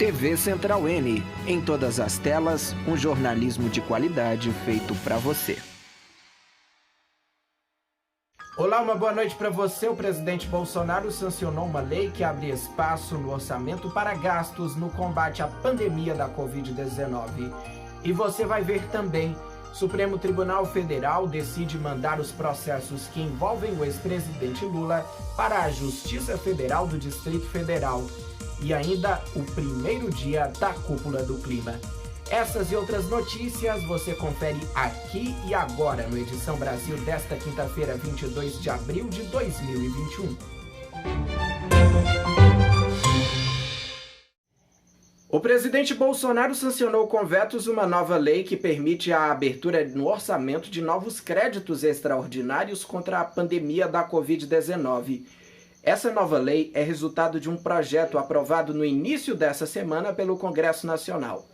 TV Central N. Em todas as telas, um jornalismo de qualidade feito para você. Olá, uma boa noite para você. O presidente Bolsonaro sancionou uma lei que abre espaço no orçamento para gastos no combate à pandemia da Covid-19. E você vai ver também, Supremo Tribunal Federal decide mandar os processos que envolvem o ex-presidente Lula para a Justiça Federal do Distrito Federal. E ainda o primeiro dia da Cúpula do Clima. Essas e outras notícias você confere aqui e agora no Edição Brasil desta quinta-feira, 22 de abril de 2021. O presidente Bolsonaro sancionou com vetos uma nova lei que permite a abertura no orçamento de novos créditos extraordinários contra a pandemia da Covid-19. Essa nova lei é resultado de um projeto aprovado no início dessa semana pelo Congresso Nacional.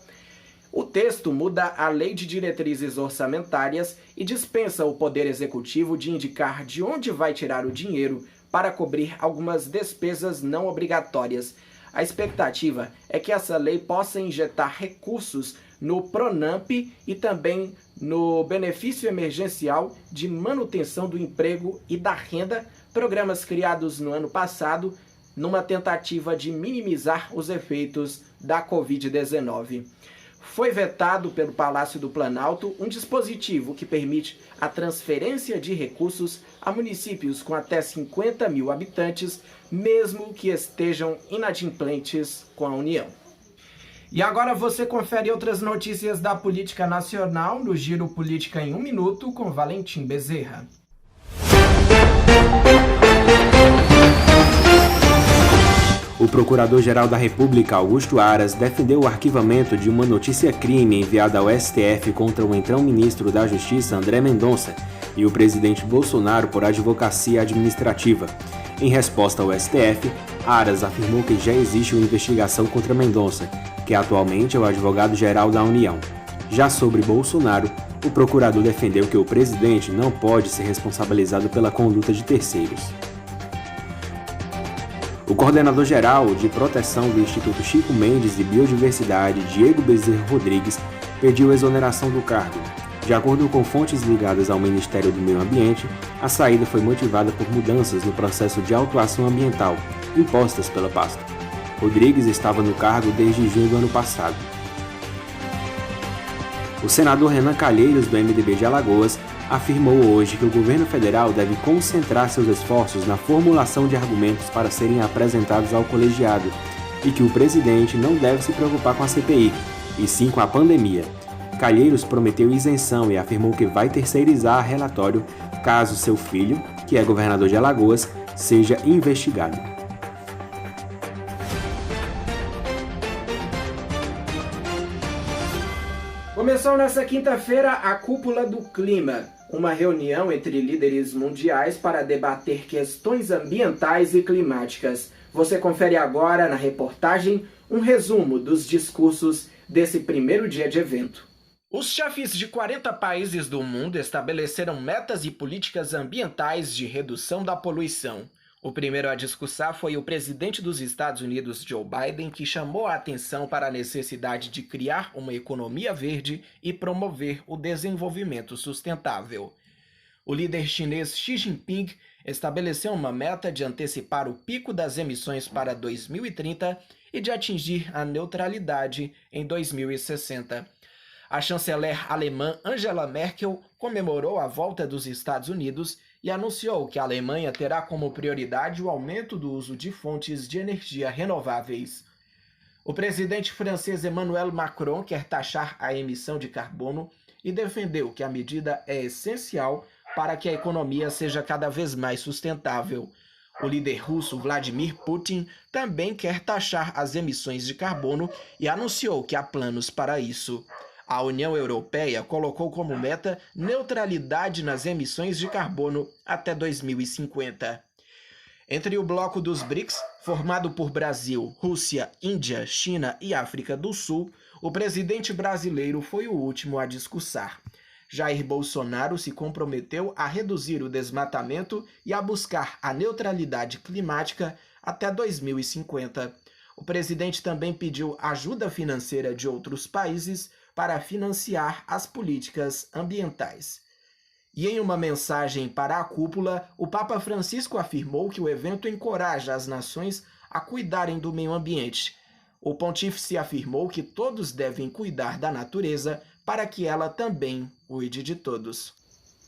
O texto muda a Lei de Diretrizes Orçamentárias e dispensa o Poder Executivo de indicar de onde vai tirar o dinheiro para cobrir algumas despesas não obrigatórias. A expectativa é que essa lei possa injetar recursos no PRONAMP e também no Benefício Emergencial de Manutenção do Emprego e da Renda, programas criados no ano passado, numa tentativa de minimizar os efeitos da Covid-19. Foi vetado pelo Palácio do Planalto um dispositivo que permite a transferência de recursos a municípios com até 50 mil habitantes, mesmo que estejam inadimplentes com a União. E agora você confere outras notícias da política nacional no Giro Política em 1 minuto com Valentim Bezerra. O Procurador-Geral da República, Augusto Aras, defendeu o arquivamento de uma notícia-crime enviada ao STF contra o então ministro da Justiça, André Mendonça, e o presidente Bolsonaro por advocacia administrativa. Em resposta ao STF, Aras afirmou que já existe uma investigação contra Mendonça, que atualmente é o advogado-geral da União. Já sobre Bolsonaro, o procurador defendeu que o presidente não pode ser responsabilizado pela conduta de terceiros. O coordenador-geral de proteção do Instituto Chico Mendes de Biodiversidade, Diego Bezerra Rodrigues, pediu exoneração do cargo. De acordo com fontes ligadas ao Ministério do Meio Ambiente, a saída foi motivada por mudanças no processo de autuação ambiental, impostas pela pasta. Rodrigues estava no cargo desde junho do ano passado. O senador Renan Calheiros, do MDB de Alagoas, afirmou hoje que o governo federal deve concentrar seus esforços na formulação de argumentos para serem apresentados ao colegiado e que o presidente não deve se preocupar com a CPI, e sim com a pandemia. Calheiros prometeu isenção e afirmou que vai terceirizar relatório caso seu filho, que é governador de Alagoas, seja investigado. Começou nesta quinta-feira a Cúpula do Clima, uma reunião entre líderes mundiais para debater questões ambientais e climáticas. Você confere agora na reportagem um resumo dos discursos desse primeiro dia de evento. Os chefes de 40 países do mundo estabeleceram metas e políticas ambientais de redução da poluição. O primeiro a discursar foi o presidente dos Estados Unidos, Joe Biden, que chamou a atenção para a necessidade de criar uma economia verde e promover o desenvolvimento sustentável. O líder chinês Xi Jinping estabeleceu uma meta de antecipar o pico das emissões para 2030 e de atingir a neutralidade em 2060. A chanceler alemã Angela Merkel comemorou a volta dos Estados Unidos e anunciou que a Alemanha terá como prioridade o aumento do uso de fontes de energia renováveis. O presidente francês Emmanuel Macron quer taxar a emissão de carbono e defendeu que a medida é essencial para que a economia seja cada vez mais sustentável. O líder russo Vladimir Putin também quer taxar as emissões de carbono e anunciou que há planos para isso. A União Europeia colocou como meta neutralidade nas emissões de carbono até 2050. Entre o bloco dos BRICS, formado por Brasil, Rússia, Índia, China e África do Sul, o presidente brasileiro foi o último a discursar. Jair Bolsonaro se comprometeu a reduzir o desmatamento e a buscar a neutralidade climática até 2050. O presidente também pediu ajuda financeira de outros países para financiar as políticas ambientais. E em uma mensagem para a cúpula, o Papa Francisco afirmou que o evento encoraja as nações a cuidarem do meio ambiente. O pontífice afirmou que todos devem cuidar da natureza para que ela também cuide de todos.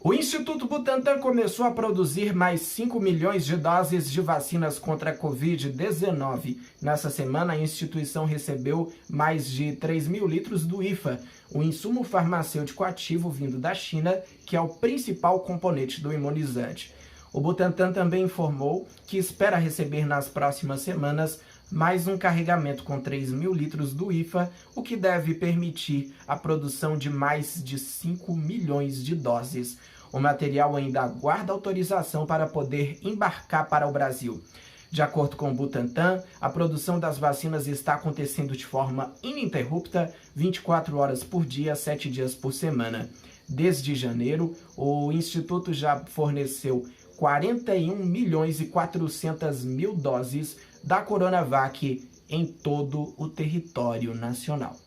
O Instituto Butantan começou a produzir mais 5 milhões de doses de vacinas contra a Covid-19. Nessa semana, a instituição recebeu mais de 3 mil litros do IFA, o insumo farmacêutico ativo vindo da China, que é o principal componente do imunizante. O Butantan também informou que espera receber nas próximas semanas mais um carregamento com 3 mil litros do IFA, o que deve permitir a produção de mais de 5 milhões de doses. O material ainda aguarda autorização para poder embarcar para o Brasil. De acordo com o Butantan, a produção das vacinas está acontecendo de forma ininterrupta, 24 horas por dia, 7 dias por semana. Desde janeiro, o Instituto já forneceu 41 milhões e 400 mil doses da Coronavac em todo o território nacional.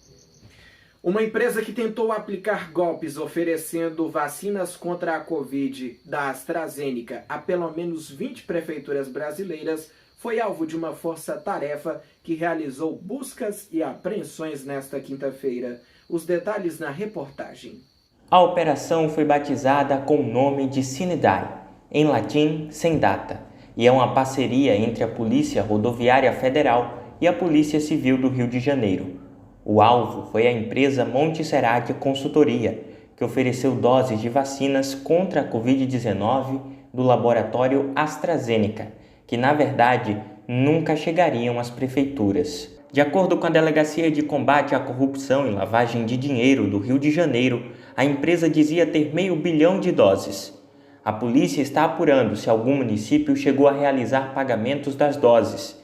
Uma empresa que tentou aplicar golpes oferecendo vacinas contra a Covid da AstraZeneca a pelo menos 20 prefeituras brasileiras foi alvo de uma força-tarefa que realizou buscas e apreensões nesta quinta-feira. Os detalhes na reportagem. A operação foi batizada com o nome de Sine Die, em latim, sem data, e é uma parceria entre a Polícia Rodoviária Federal e a Polícia Civil do Rio de Janeiro. O alvo foi a empresa Montserrat Consultoria, que ofereceu doses de vacinas contra a Covid-19 do laboratório AstraZeneca, que na verdade nunca chegariam às prefeituras. De acordo com a Delegacia de Combate à Corrupção e Lavagem de Dinheiro do Rio de Janeiro, a empresa dizia ter 500 milhões de doses. A polícia está apurando se algum município chegou a realizar pagamentos das doses.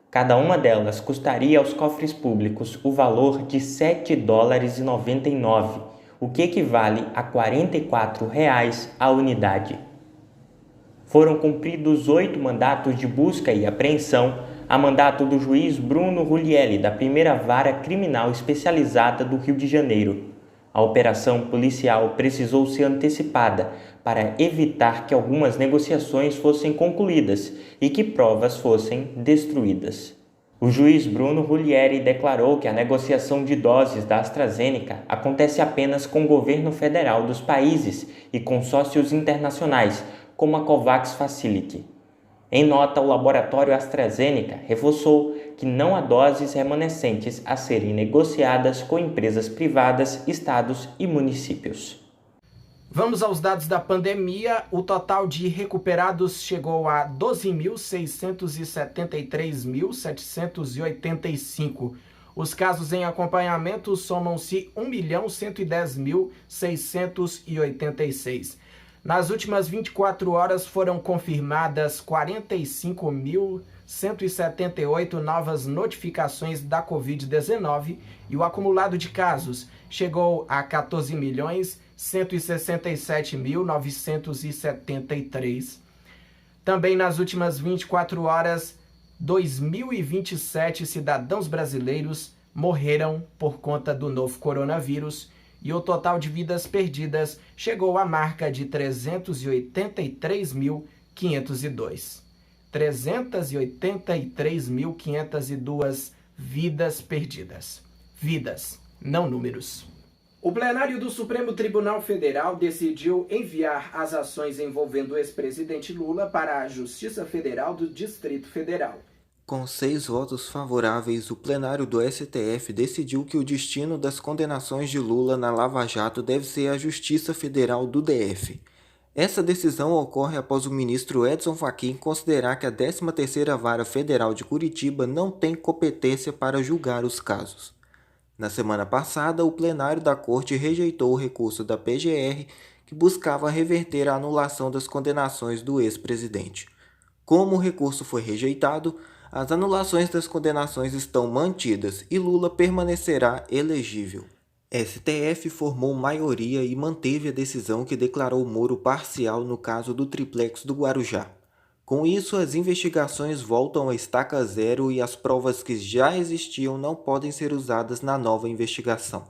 Cada uma delas custaria aos cofres públicos o valor de $7,99, o que equivale a R$ 44 a unidade. Foram cumpridos 8 mandatos de busca e apreensão a mandato do juiz Bruno Rulielli, da Primeira Vara Criminal Especializada do Rio de Janeiro. A operação policial precisou ser antecipada para evitar que algumas negociações fossem concluídas e que provas fossem destruídas. O juiz Bruno Rulielli declarou que a negociação de doses da AstraZeneca acontece apenas com o governo federal dos países e consórcios internacionais, como a COVAX Facility. Em nota, o laboratório AstraZeneca reforçou que não há doses remanescentes a serem negociadas com empresas privadas, estados e municípios. Vamos aos dados da pandemia. O total de recuperados chegou a 12.673.785. Os casos em acompanhamento somam-se 1.110.686. Nas últimas 24 horas foram confirmadas 45.178 novas notificações da Covid-19 e o acumulado de casos chegou a 14.167.973. Também nas últimas 24 horas, 2.027 cidadãos brasileiros morreram por conta do novo coronavírus e o total de vidas perdidas chegou à marca de 383.502. 383.502 vidas perdidas. Vidas, não números. O plenário do Supremo Tribunal Federal decidiu enviar as ações envolvendo o ex-presidente Lula para a Justiça Federal do Distrito Federal. Com 6 votos favoráveis, o plenário do STF decidiu que o destino das condenações de Lula na Lava Jato deve ser a Justiça Federal do DF. Essa decisão ocorre após o ministro Edson Fachin considerar que a 13ª Vara Federal de Curitiba não tem competência para julgar os casos. Na semana passada, o plenário da Corte rejeitou o recurso da PGR que buscava reverter a anulação das condenações do ex-presidente. Como o recurso foi rejeitado, as anulações das condenações estão mantidas e Lula permanecerá elegível. STF formou maioria e manteve a decisão que declarou Moro parcial no caso do triplex do Guarujá. Com isso, as investigações voltam a estaca zero e as provas que já existiam não podem ser usadas na nova investigação.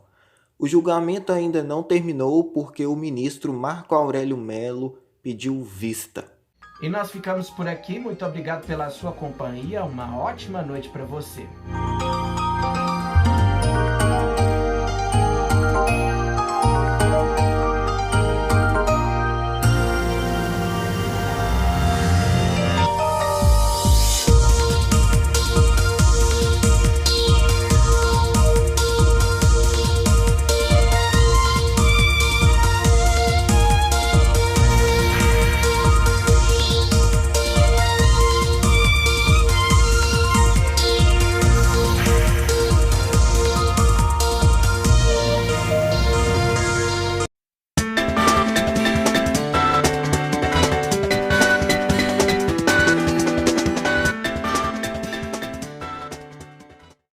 O julgamento ainda não terminou porque o ministro Marco Aurélio Mello pediu vista. E nós ficamos por aqui. Muito obrigado pela sua companhia. Uma ótima noite para você.